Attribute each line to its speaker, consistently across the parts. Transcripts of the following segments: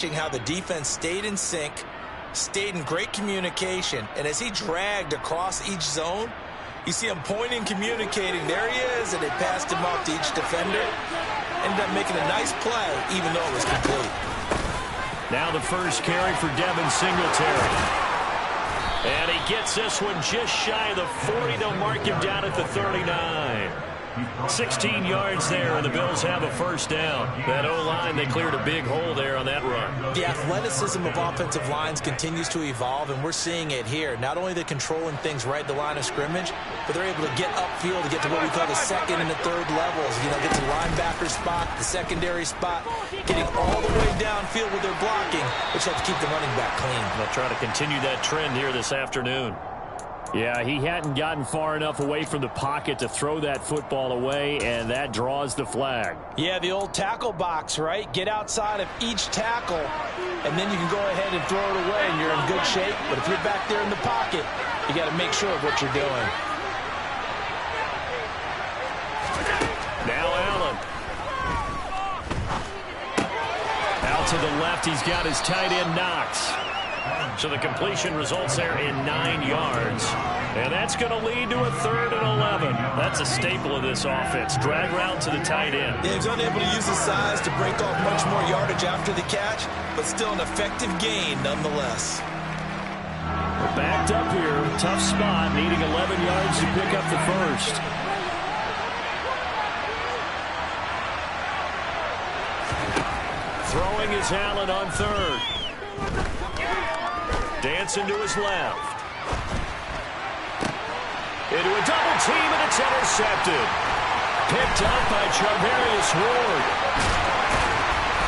Speaker 1: How the defense stayed in sync, stayed in great communication, and as he dragged across each zone, you see him pointing, communicating. There he is, and they passed him off to each defender. Ended up making a nice play, even though it was complete.
Speaker 2: Now the first carry for Devin Singletary. And he gets this one just shy of the 40. They'll mark him down at the 39. 16 yards there, and the Bills have a first down. That O-line, they cleared a big hole there on that run.
Speaker 1: The athleticism of offensive lines continues to evolve, and we're seeing it here. Not only they're controlling things right at the line of scrimmage, but they're able to get upfield to get to what we call the second and the third levels. You know, get to the linebacker spot, the secondary spot, getting all the way downfield with their blocking, which helps keep the running back clean.
Speaker 2: They'll try to continue that trend here this afternoon. Yeah, he hadn't gotten far enough away from the pocket to throw that football away, and that draws the flag.
Speaker 1: Yeah, the old tackle box, right? Get outside of each tackle, and then you can go ahead and throw it away, and you're in good shape. But if you're back there in the pocket, you got to make sure of what you're doing.
Speaker 2: Now Allen. Out to the left, he's got his tight end Knox. So the completion results there in 9 yards. And that's going to lead to a 3rd and 11. That's a staple of this offense. Drag route to the tight end.
Speaker 1: Yeah, he's unable to use his size to break off much more yardage after the catch, but still an effective gain nonetheless.
Speaker 2: We're backed up here. Tough spot, needing 11 yards to pick up the first. Throwing is Allen on 3rd. Dancing to his left. Into a double team, and it's intercepted. Picked up by Charvarius Ward.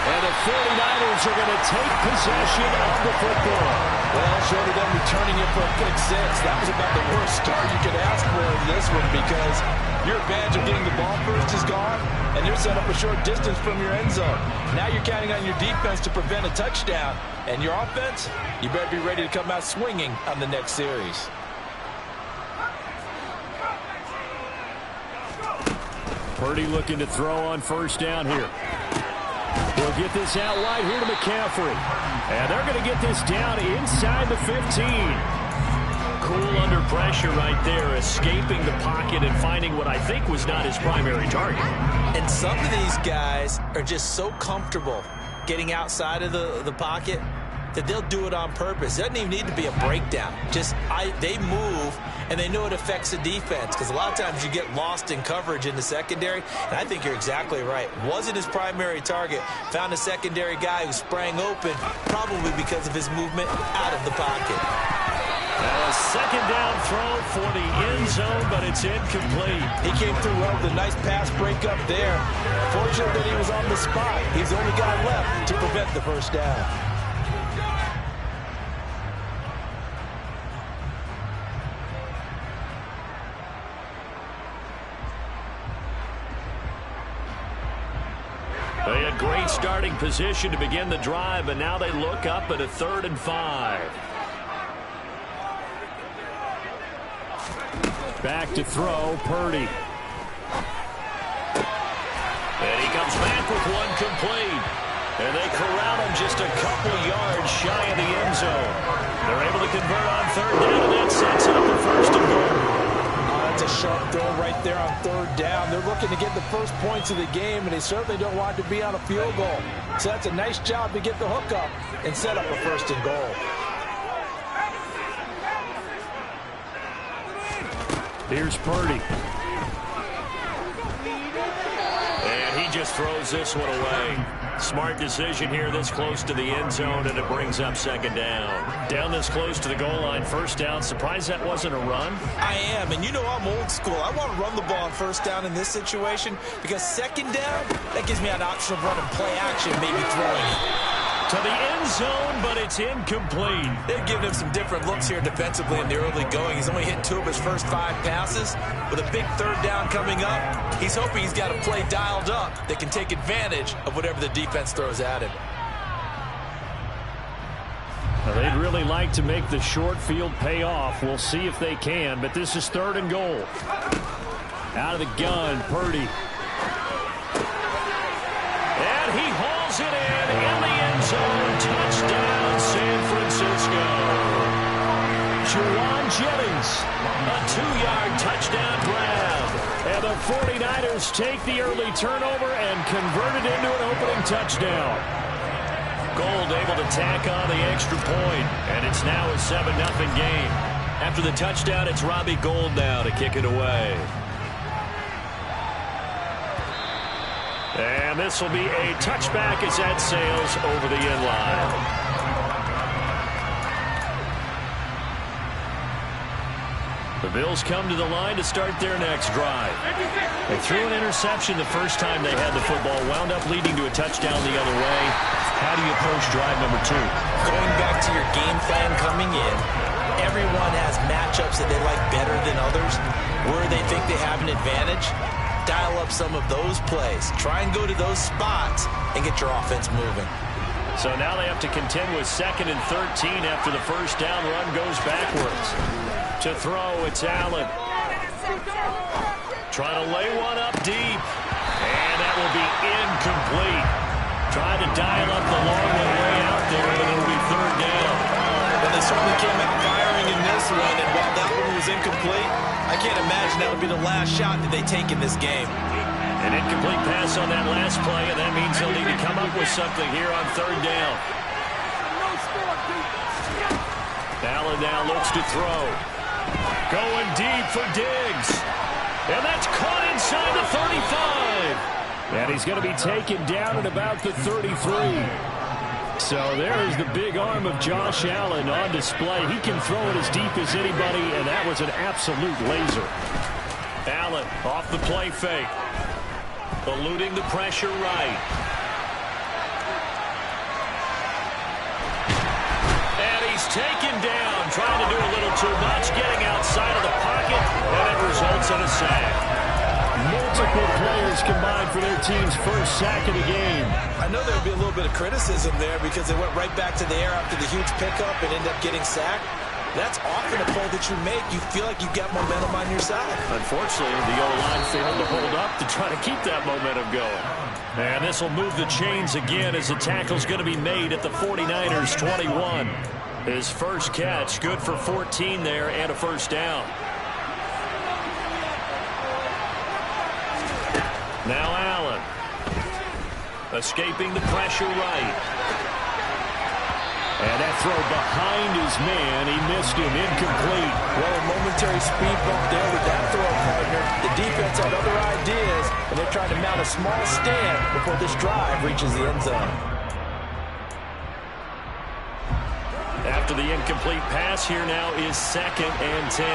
Speaker 2: And the 49ers are going to take possession of the football.
Speaker 1: Well, short of them returning it for a pick six, that was about the worst start you could ask for in this one, because your advantage of getting the ball first is gone, and you're set up a short distance from your end zone. Now you're counting on your defense to prevent a touchdown, and your offense, you better be ready to come out swinging on the next series.
Speaker 2: Purdy looking to throw on first down here. He'll get this out wide here to McCaffrey. And they're going to get this down inside the 15. Cool under pressure right there, escaping the pocket and finding what I think was not his primary target.
Speaker 1: And some of these guys are just so comfortable getting outside of the pocket that they'll do it on purpose. It doesn't even need to be a breakdown. They move, and they know it affects the defense, because a lot of times you get lost in coverage in the secondary, and I think you're exactly right. Wasn't his primary target. Found a secondary guy who sprang open, probably because of his movement out of the pocket.
Speaker 2: A second down throw for the end zone, but it's incomplete.
Speaker 1: He came through well with a nice pass breakup there. Fortunate that he was on the spot. He's the only guy left to prevent the first down.
Speaker 2: They had great starting position to begin the drive, and now they look up at a 3rd and 5. Back to throw, Purdy. And he comes back with one complete. And they corral him just a couple yards shy of the end zone. They're able to convert on 3rd down, and that sets up the 1st and goal.
Speaker 1: That's a sharp throw right there on 3rd down. They're looking to get the first points of the game, and they certainly don't want it to be on a field goal. So that's a nice job to get the hook up and set up a 1st and goal.
Speaker 2: Here's Purdy. And he just throws this one away. Smart decision here this close to the end zone, and it brings up 2nd down. Down this close to the goal line, 1st down. Surprised that wasn't a run?
Speaker 1: I am, and you know I'm old school. I want to run the ball on 1st down in this situation, because 2nd down, that gives me an option of running play action, maybe throwing it.
Speaker 2: To the end zone, but it's incomplete.
Speaker 1: They've given him some different looks here defensively in the early going. He's only hit 2 of his first 5 passes. With a big 3rd down coming up, he's hoping he's got a play dialed up that can take advantage of whatever the defense throws at him.
Speaker 2: Well, they'd really like to make the short field pay off. We'll see if they can, but this is 3rd and goal. Out of the gun, Purdy. And he hauls it in the end zone. Jennings. A 2-yard touchdown grab. And the 49ers take the early turnover and convert it into an opening touchdown. Gold able to tack on the extra point, and it's now a 7-0 game. After the touchdown, it's Robbie Gould now to kick it away. And this will be a touchback as that sails over the end line. The Bills come to the line to start their next drive. They threw an interception the first time they had the football, wound up leading to a touchdown the other way. How do you approach drive number 2?
Speaker 1: Going back to your game plan coming in, everyone has matchups that they like better than others. Where they think they have an advantage, dial up some of those plays. Try and go to those spots and get your offense moving.
Speaker 2: So now they have to contend with 2nd and 13 after the first down run goes backwards. To throw, it's Allen. Trying to lay one up deep. And that will be incomplete. Trying to dial up the long way out there, but it'll be 3rd down.
Speaker 1: Well, they certainly came out firing in this one, and while that one was incomplete, I can't imagine that would be the last shot that they take in this game.
Speaker 2: An incomplete pass on that last play, and that means they'll need to come up with something here on 3rd down. Allen now looks to throw. Going deep for Diggs. And that's caught inside the 35. And he's going to be taken down at about the 33. So there's the big arm of Josh Allen on display. He can throw it as deep as anybody, and that was an absolute laser. Allen off the play fake. Eluding the pressure right. And he's taken down, trying to do a little too much, getting outside of the pocket, and it results in a sack. Multiple players combined for their team's first sack of the game.
Speaker 1: I know there would be a little bit of criticism there because they went right back to the air after the huge pickup and ended up getting sacked. That's often a play that you make. You feel like you've got momentum on your side.
Speaker 2: Unfortunately, the O-line failed to hold up to try to keep that momentum going. And this will move the chains again as the tackle's going to be made at the 49ers 21. His first catch, good for 14 there and a first down. Now Allen. Escaping the pressure right. And that throw behind his man. He missed him. Incomplete.
Speaker 1: Well, a momentary speed bump there with that throw, partner. The defense had other ideas, and they're trying to mount a small stand before this drive reaches the end zone.
Speaker 2: After the incomplete pass, here now is 2nd and 10.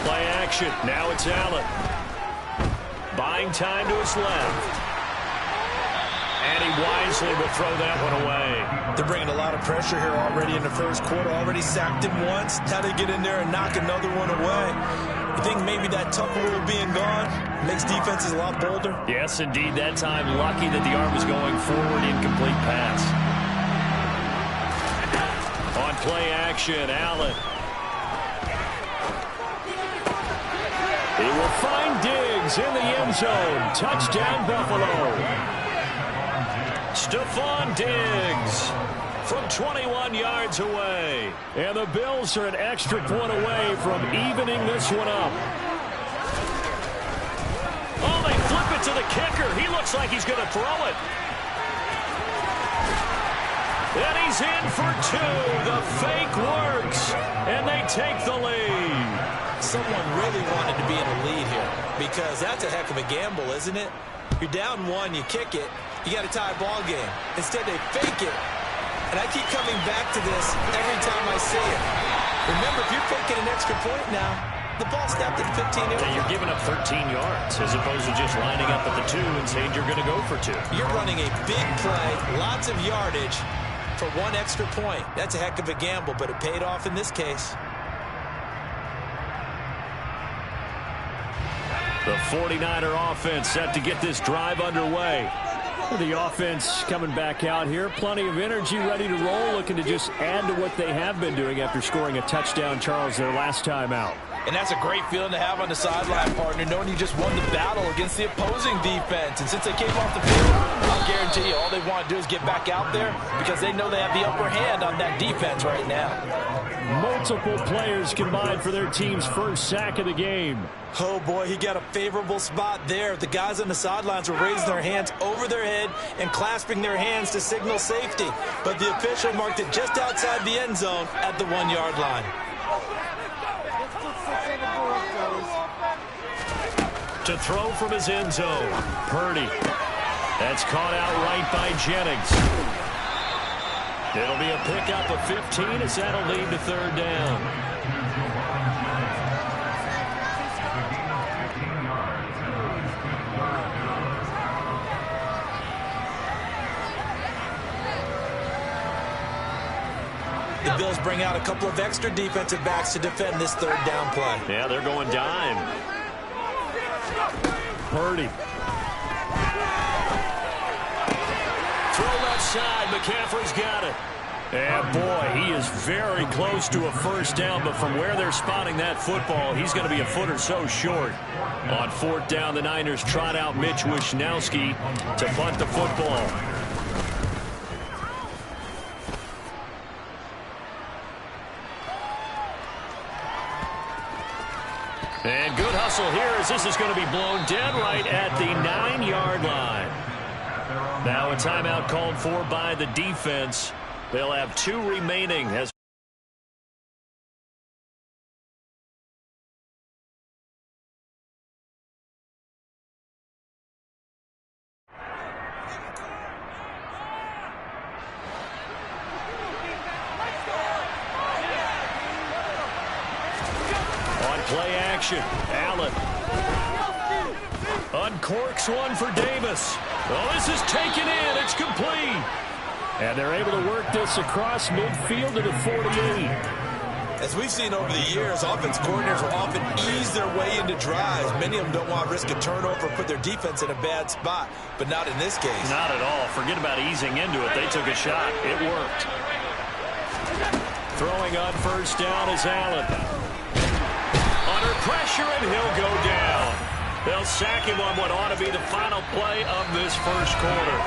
Speaker 2: Play action. Now it's Allen. Buying time to his left. And he wisely will throw that one away.
Speaker 1: They're bringing a lot of pressure here already in the first quarter. Already sacked him once. Now they get in there and knock another one away. You think maybe that tuck rule being gone makes defenses a lot bolder?
Speaker 2: Yes, indeed. That time, lucky that the arm was going forward. Incomplete pass. On play action, Allen. He will find Diggs in the end zone. Touchdown, Buffalo. Stephon Diggs from 21 yards away. And the Bills are an extra point away from evening this one up. Oh, they flip it to the kicker. He looks like he's going to throw it. And he's in for 2. The fake works. And they take the lead.
Speaker 1: Someone really wanted to be in a lead here because that's a heck of a gamble, isn't it? You're down 1, you kick it. You got a tie ball game. Instead, they fake it. And I keep coming back to this every time I see it. Remember, if you're faking an extra point now, the ball snapped at 15 yards.
Speaker 2: Yeah, you're giving up 13 yards as opposed to just lining up at the 2 and saying you're going to go for 2.
Speaker 1: You're running a big play, lots of yardage for 1 extra point. That's a heck of a gamble, but it paid off in this case.
Speaker 2: The 49er offense set to get this drive underway. The offense coming back out here. Plenty of energy, ready to roll, looking to just add to what they have been doing after scoring a touchdown, Charles, their last time out.
Speaker 1: And that's a great feeling to have on the sideline, partner, knowing you just won the battle against the opposing defense. And since they came off the field, I'll guarantee you all they want to do is get back out there because they know they have the upper hand on that defense right now.
Speaker 2: Multiple players combined for their team's first sack of the game.
Speaker 1: Oh, boy, he got a favorable spot there. The guys on the sidelines were raising their hands over their head and clasping their hands to signal safety. But the official marked it just outside the end zone at the 1-yard line.
Speaker 2: To throw from his end zone, Purdy. That's caught out right by Jennings. It'll be a pickup of 15 as that'll lead to third down.
Speaker 1: The Bills bring out a couple of extra defensive backs to defend this third down play.
Speaker 2: Yeah, they're going dime. Purdy. Throw left side. McCaffrey's got it. And boy, he is very close to a first down, but from where they're spotting that football, he's going to be a foot or so short. On fourth down, the Niners trot out Mitch Wishnowski to punt the football. And good hustle here as this is going to be blown dead right at the 9-yard line. Now a timeout called for by the defense. They'll have 2 remaining as play action. Allen uncorks one for Davis. Oh, this is taken in. It's complete. And they're able to work this across midfield to the 48.
Speaker 1: As we've seen over the years, offense coordinators will often ease their way into drives. Many of them don't want to risk a turnover or put their defense in a bad spot, but not in this case.
Speaker 2: Not at all. Forget about easing into it. They took a shot. It worked. Throwing on first down is Allen. Under pressure, and he'll go down. They'll sack him on what ought to be the final play of this first quarter.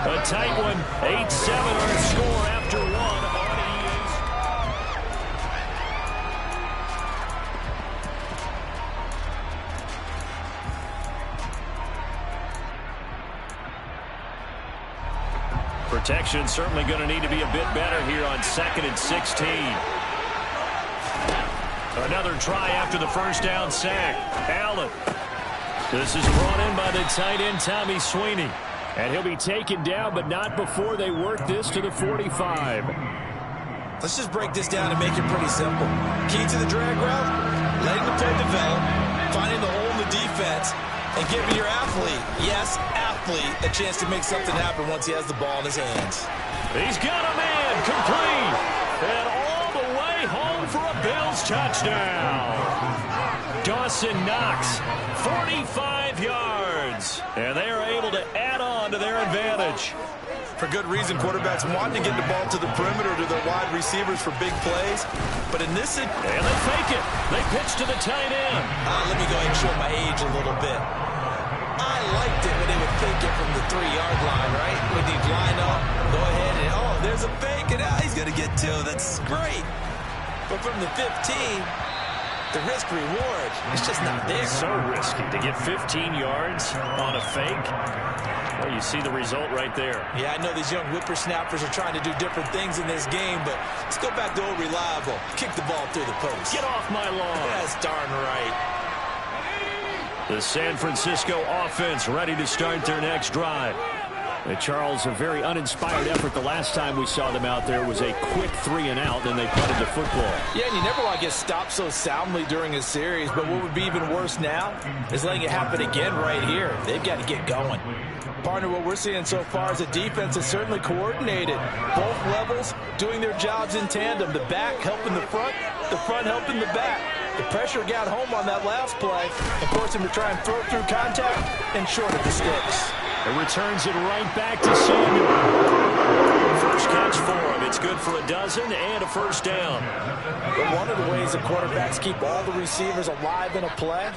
Speaker 2: A tight one, 8-7 our score after one on EA's. Protection certainly going to need to be a bit better here on 2nd and 16. Another try after the first down sack. Allen. This is brought in by the tight end, Tommy Sweeney. And he'll be taken down, but not before they work this to the 45.
Speaker 1: Let's just break this down and make it pretty simple. Key to the drag route, letting the play develop, finding the hole in the defense, and giving your athlete, yes, athlete, a chance to make something happen once he has the ball in his hands.
Speaker 2: He's got a man, complete. And all the way home for a Bills touchdown. Dawson Knox, 45 yards. And they are able to add on to their advantage.
Speaker 1: For good reason, quarterbacks want to get the ball to the perimeter to their wide receivers for big plays. But in this...
Speaker 2: And they fake it. They pitch to the tight end.
Speaker 1: Let me go ahead and show my age a little bit. I liked it when they would fake it from the 3-yard line, right? When you'd line up, go ahead and, oh, there's a fake, and he's going to get 2. That's great. But from the 15... the risk-reward is just not there.
Speaker 2: So risky to get 15 yards on a fake. Well, you see the result right there.
Speaker 1: Yeah, I know these young whippersnappers are trying to do different things in this game, but let's go back to old reliable. Kick the ball through the post.
Speaker 2: Get off my lawn.
Speaker 1: That's darn right.
Speaker 2: The San Francisco offense ready to start their next drive. Charles, a very uninspired effort the last time we saw them out there was a quick 3-and-out, then they punted the football.
Speaker 1: Yeah, and you never want to get stopped so soundly during a series, but what would be even worse now is letting it happen again right here. They've got to get going. Partner, what we're seeing so far is a defense that's certainly coordinated. Both levels doing their jobs in tandem. The back helping the front helping the back. The pressure got home on that last play and forced him to try and throw through contact and short of the sticks.
Speaker 2: It returns it right back to Samuel. First catch for him. It's good for a dozen and a first down.
Speaker 3: But one of the ways the quarterbacks keep all the receivers alive in a play,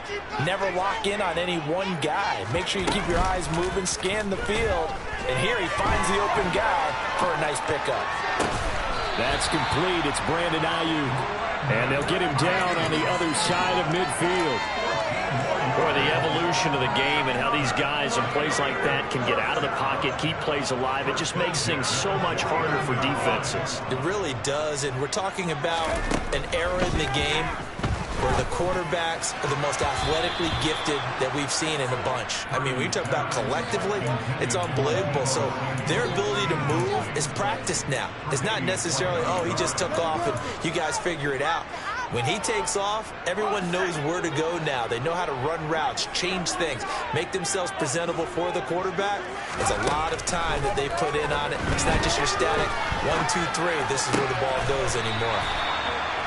Speaker 3: never lock in on any one guy. Make sure you keep your eyes moving, scan the field, and here he finds the open guy for a nice pickup.
Speaker 2: That's complete. It's Brandon Ayuk. And they'll get him down on the other side of midfield.
Speaker 4: Boy, the evolution of the game and how these guys in plays like that can get out of the pocket, keep plays alive, it just makes things so much harder for defenses.
Speaker 1: It really does, and we're talking about an era in the game where the quarterbacks are the most athletically gifted that we've seen in a bunch. I mean, when you talk about collectively, it's unbelievable. So their ability to move is practiced now. It's not necessarily, oh, he just took off and you guys figure it out. When he takes off, everyone knows where to go now. They know how to run routes, change things, make themselves presentable for the quarterback. It's a lot of time that they put in on it. It's not just your static 1, 2, 3. This is where the ball goes anymore.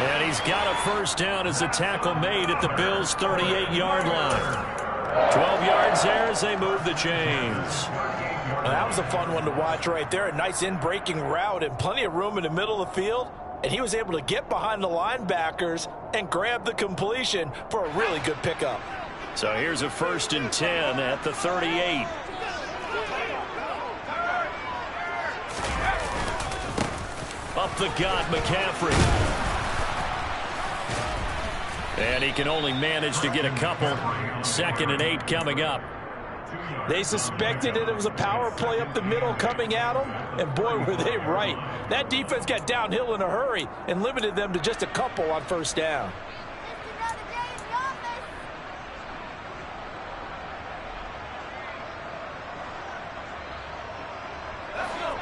Speaker 2: And he's got a first down as the tackle made at the Bills' 38-yard line. 12 yards there as they move the chains.
Speaker 3: Well, that was a fun one to watch right there. A nice in-breaking route and plenty of room in the middle of the field. And he was able to get behind the linebackers and grab the completion for a really good pickup.
Speaker 2: So here's a 1st and 10 at the 38. Up the gut, McCaffrey. And he can only manage to get a couple. 2nd and 8 coming up.
Speaker 3: They suspected that it was a power play up the middle coming at them, and boy, were they right. That defense got downhill in a hurry and limited them to just a couple on 1st down.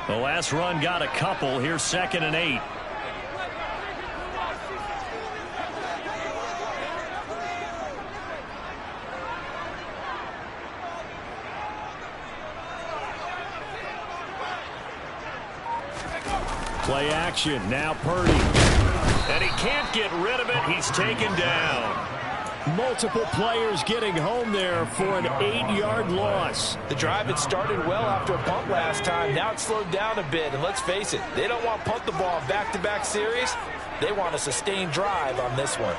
Speaker 2: The last run got a couple. Here's 2nd and 8. Play action. Now Purdy. And he can't get rid of it. He's taken down. Multiple players getting home there for an 8-yard loss.
Speaker 3: The drive had started well after a punt last time. Now it's slowed down a bit. And let's face it, they don't want to punt the ball in back-to-back series. They want a sustained drive on this one.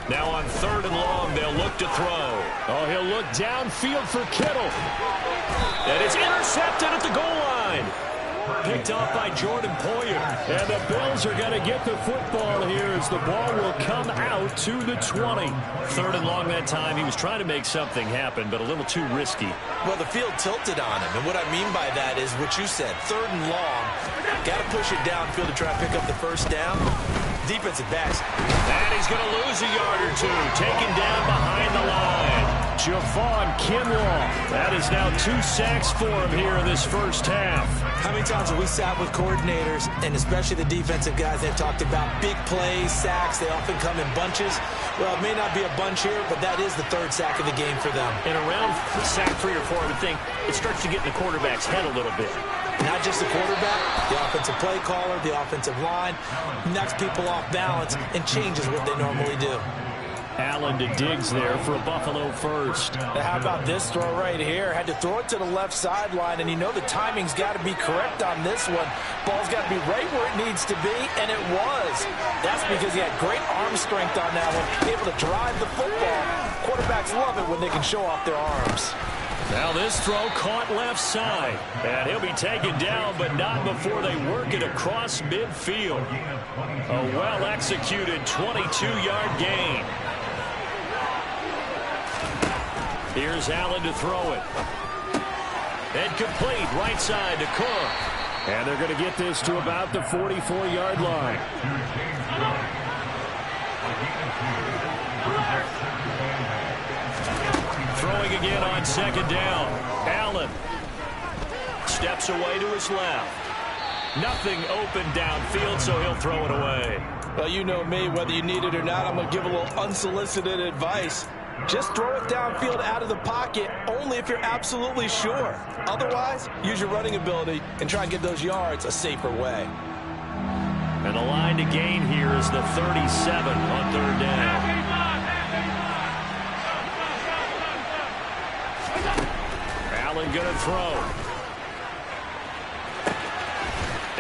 Speaker 2: Now on 3rd and long, they'll look to throw. Oh, he'll look downfield for Kittle. And it's intercepted at the goal line. Picked off by Jordan Poyer. And the Bills are going to get the football here as the ball will come out to the 20. 3rd and long that time. He was trying to make something happen, but a little too risky.
Speaker 1: Well, the field tilted on him, and what I mean by that is what you said. 3rd and long, got to push it downfield to try to pick up the 1st down. Defensive backs.
Speaker 2: And he's going to lose a yard or two. Taken down behind the line. Javon Kinlaw. That is now 2 sacks for him here in this 1st half.
Speaker 1: How many times have we sat with coordinators, and especially the defensive guys, they've talked about big plays, sacks. They often come in bunches. Well, it may not be a bunch here, but that is the 3rd sack of the game for them.
Speaker 4: And around sack 3 or 4, I would think it starts to get in the quarterback's head a little bit.
Speaker 1: Not just the quarterback, the offensive play caller, the offensive line, knocks people off balance and changes what they normally do.
Speaker 2: Allen to Diggs there for a Buffalo first.
Speaker 3: Now, how about this throw right here? Had to throw it to the left sideline, and you know the timing's got to be correct on this one. Ball's got to be right where it needs to be, and it was. That's because he had great arm strength on that one, able to drive the football. Quarterbacks love it when they can show off their arms.
Speaker 2: Now this throw caught left side. And he'll be taken down, but not before they work it across midfield. A well-executed 22-yard gain. Here's Allen to throw it. And complete right side to Cook. And they're going to get this to about the 44-yard line. Throwing again on 2nd down. Allen steps away to his left. Nothing open downfield, so he'll throw it away.
Speaker 3: Well, you know me, whether you need it or not, I'm going to give a little unsolicited advice. Just throw it downfield out of the pocket only if you're absolutely sure. Otherwise, use your running ability and try and get those yards a safer way.
Speaker 2: And the line to gain here is the 37 on 3rd down. Allen going to throw.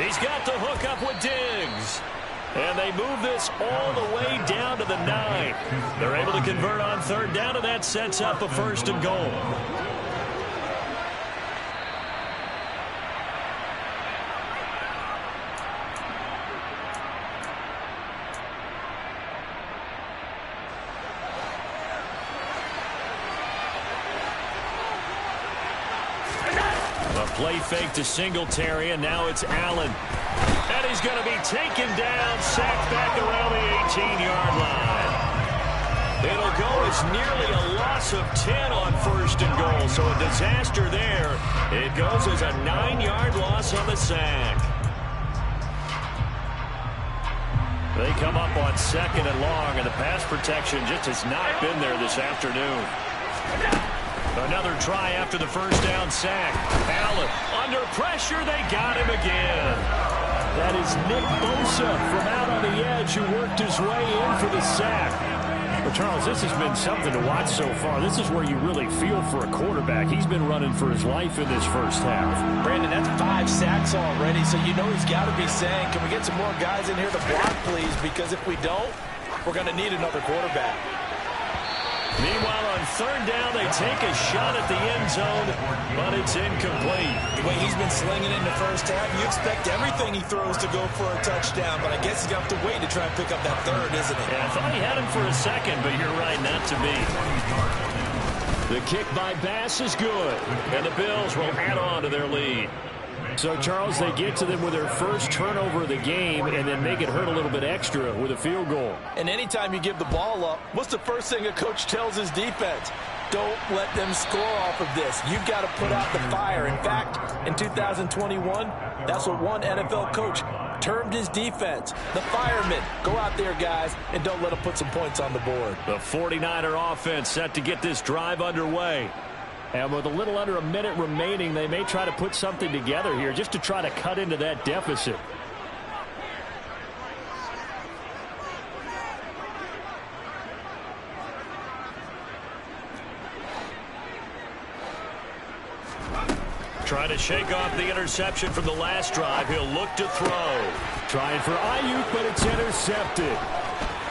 Speaker 2: He's got the hook up with Diggs. And they move this all the way down to the 9. They're able to convert on third down, and that sets up a 1st and goal. A play fake to Singletary, and now it's Allen. And he's going to be taken down, sacked back around the 18-yard line. It'll go as nearly a loss of 10 on 1st and goal, so a disaster there. It goes as a 9-yard loss on the sack. They come up on 2nd and long, and the pass protection just has not been there this afternoon. Another try after the 1st down sack. Allen under pressure. They got him again. That is Nick Bosa from out on the edge who worked his way in for the sack. Well, Charles, this has been something to watch so far. This is where you really feel for a quarterback. He's been running for his life in this first half.
Speaker 3: Brandon, that's 5 sacks already, so you know he's got to be saying, can we get some more guys in here to block, please? Because if we don't, we're going to need another quarterback.
Speaker 2: Meanwhile, on 3rd down, they take a shot at the end zone, but it's incomplete.
Speaker 3: The way he's been slinging in the first half, you expect everything he throws to go for a touchdown, but I guess he's going to have to wait to try and pick up that 3rd, isn't he?
Speaker 2: Yeah, I thought he had him for a second, but you're right, not to be. The kick by Bass is good, and the Bills will add on to their lead. So, Charles, they get to them with their first turnover of the game and then make it hurt a little bit extra with a field goal.
Speaker 3: And anytime you give the ball up, what's the first thing a coach tells his defense? Don't let them score off of this. You've got to put out the fire. In fact, in 2021, that's what one NFL coach termed his defense. The firemen. Go out there, guys, and don't let them put some points on the board.
Speaker 2: The 49er offense set to get this drive underway. And with a little under a minute remaining, they may try to put something together here just to try to cut into that deficit. Trying to shake off the interception from the last drive. He'll look to throw. Trying for Ayuk, but it's intercepted.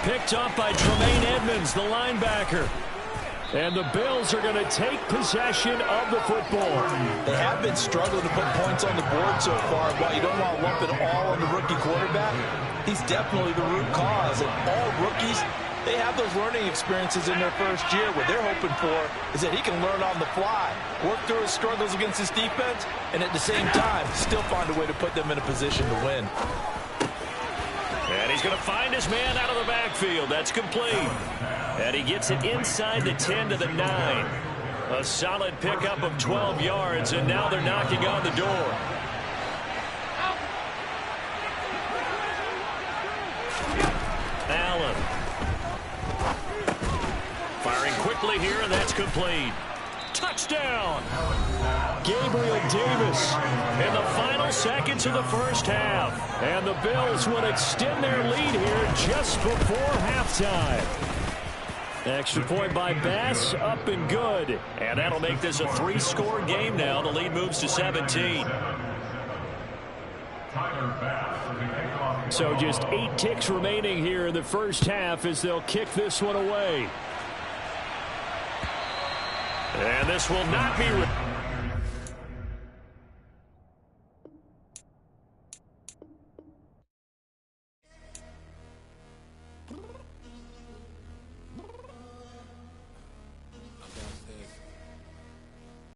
Speaker 2: Picked up by Tremaine Edmonds, the linebacker. And the Bills are going to take possession of the football.
Speaker 3: They have been struggling to put points on the board so far. While you don't want to lump it all on the rookie quarterback, he's definitely the root cause. And all rookies, they have those learning experiences in their first year. What they're hoping for is that he can learn on the fly, work through his struggles against his defense, and at the same time, still find a way to put them in a position to win.
Speaker 2: And he's going to find his man out of the backfield. That's complete. And he gets it inside the 10 to the 9. A solid pickup of 12 yards, and now they're knocking on the door. Allen. Firing quickly here, and that's complete. Touchdown! Gabriel Davis in the final seconds of the first half. And the Bills will extend their lead here just before halftime. Extra point by Bass, up and good. And that'll make this a 3-score game now. The lead moves to 17. So just 8 ticks remaining here in the first half as they'll kick this one away. And this will not be...